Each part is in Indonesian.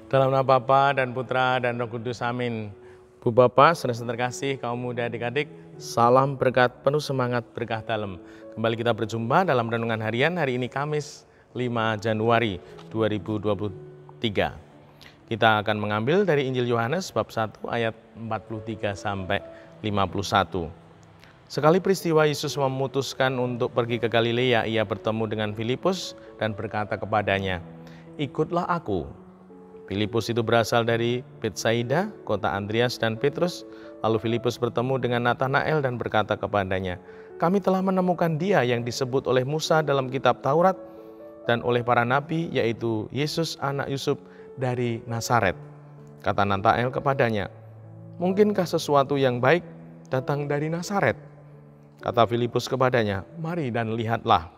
Dalam nama Bapa dan Putra dan Roh Kudus, amin. Bu Bapak, saudara terkasih, kaum muda adik-adik, salam berkat, penuh semangat, berkah dalam. Kembali kita berjumpa dalam renungan harian hari ini Kamis 5 Januari 2023. Kita akan mengambil dari Injil Yohanes bab 1 ayat 43 sampai 51. Sekali peristiwa Yesus memutuskan untuk pergi ke Galilea, ia bertemu dengan Filipus dan berkata kepadanya, "Ikutlah aku." Filipus itu berasal dari Betsaida, kota Andreas dan Petrus. Lalu Filipus bertemu dengan Natanael dan berkata kepadanya, "Kami telah menemukan Dia yang disebut oleh Musa dalam kitab Taurat dan oleh para nabi, yaitu Yesus anak Yusuf dari Nazaret." Kata Natanael kepadanya, "Mungkinkah sesuatu yang baik datang dari Nazaret?" Kata Filipus kepadanya, "Mari dan lihatlah."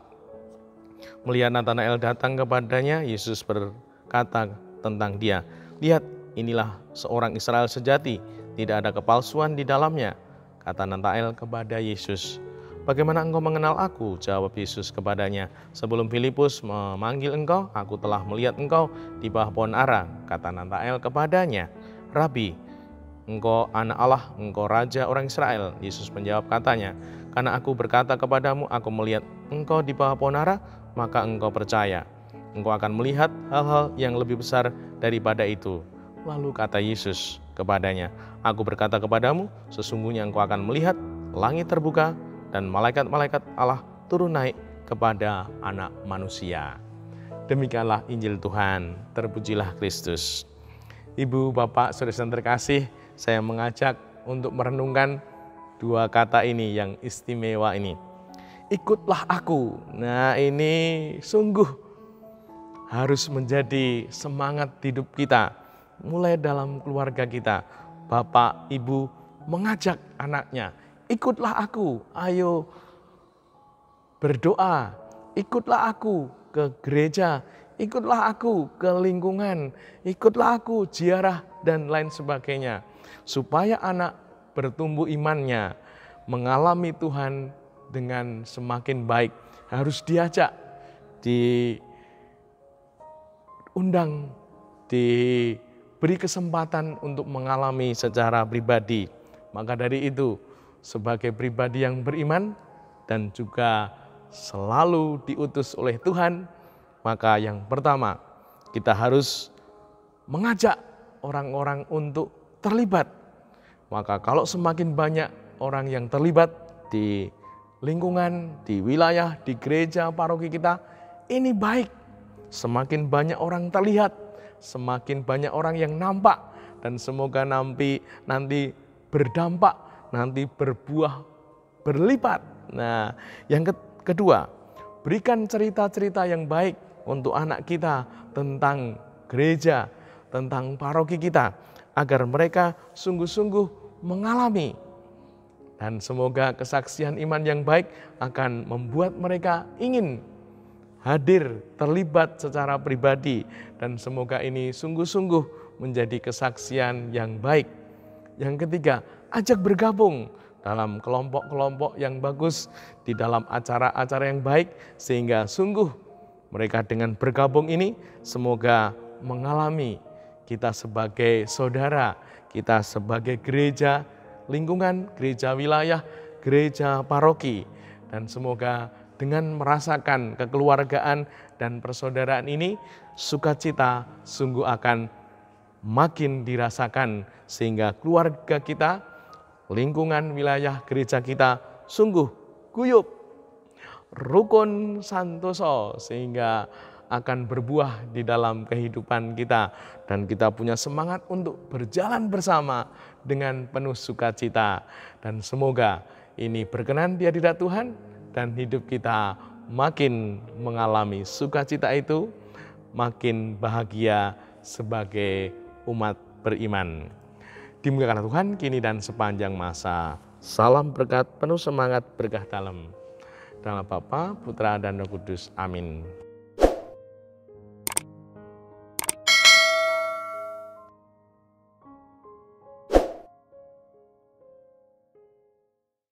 Melihat Natanael datang kepadanya, Yesus berkata tentang dia, "Lihat, inilah seorang Israel sejati, tidak ada kepalsuan di dalamnya." Kata Natanael kepada Yesus, "Bagaimana engkau mengenal aku?" Jawab Yesus kepadanya, "Sebelum Filipus memanggil engkau, aku telah melihat engkau di bawah pohon ara." Kata Natanael kepadanya, "Rabi, engkau anak Allah, engkau raja orang Israel." Yesus menjawab katanya, "Karena aku berkata kepadamu, aku melihat engkau di bawah pohon ara, maka engkau percaya. Engkau akan melihat hal-hal yang lebih besar daripada itu." Lalu kata Yesus kepadanya, "Aku berkata kepadamu, sesungguhnya engkau akan melihat langit terbuka dan malaikat-malaikat Allah turun naik kepada Anak Manusia." Demikianlah Injil Tuhan, terpujilah Kristus. Ibu, Bapak, saudara terkasih, saya mengajak untuk merenungkan dua kata ini yang istimewa ini. Ikutlah aku. Nah, ini sungguh harus menjadi semangat hidup kita. Mulai dalam keluarga kita, bapak, ibu mengajak anaknya, "Ikutlah aku, ayo berdoa, ikutlah aku ke gereja, ikutlah aku ke lingkungan, ikutlah aku ziarah," dan lain sebagainya. Supaya anak bertumbuh imannya, mengalami Tuhan dengan semakin baik, harus diajak, diundang, diberi kesempatan untuk mengalami secara pribadi. Maka dari itu, sebagai pribadi yang beriman dan juga selalu diutus oleh Tuhan, maka yang pertama, kita harus mengajak orang-orang untuk terlibat. Maka kalau semakin banyak orang yang terlibat di lingkungan, di wilayah, di gereja, paroki kita, ini baik. Semakin banyak orang terlihat, semakin banyak orang yang nampak, dan semoga nanti berdampak, nanti berbuah berlipat. Nah, yang kedua, berikan cerita-cerita yang baik untuk anak kita tentang gereja, tentang paroki kita, agar mereka sungguh-sungguh mengalami. Dan semoga kesaksian iman yang baik akan membuat mereka ingin hadir, terlibat secara pribadi, dan semoga ini sungguh-sungguh menjadi kesaksian yang baik. Yang ketiga, ajak bergabung dalam kelompok-kelompok yang bagus, di dalam acara-acara yang baik, sehingga sungguh mereka dengan bergabung ini semoga mengalami kita sebagai saudara, kita sebagai gereja lingkungan, gereja wilayah, gereja paroki, dan semoga dengan merasakan kekeluargaan dan persaudaraan ini, sukacita sungguh akan makin dirasakan, sehingga keluarga kita, lingkungan wilayah gereja kita sungguh guyup, rukun, santoso, sehingga akan berbuah di dalam kehidupan kita, dan kita punya semangat untuk berjalan bersama dengan penuh sukacita. Dan semoga ini berkenan di hadirat Tuhan, dan hidup kita makin mengalami sukacita itu, makin bahagia sebagai umat beriman. Dimuliakan Tuhan kini dan sepanjang masa. Salam berkat, penuh semangat, berkah dalam. Dalam Bapa, Putra, dan Roh Kudus. Amin.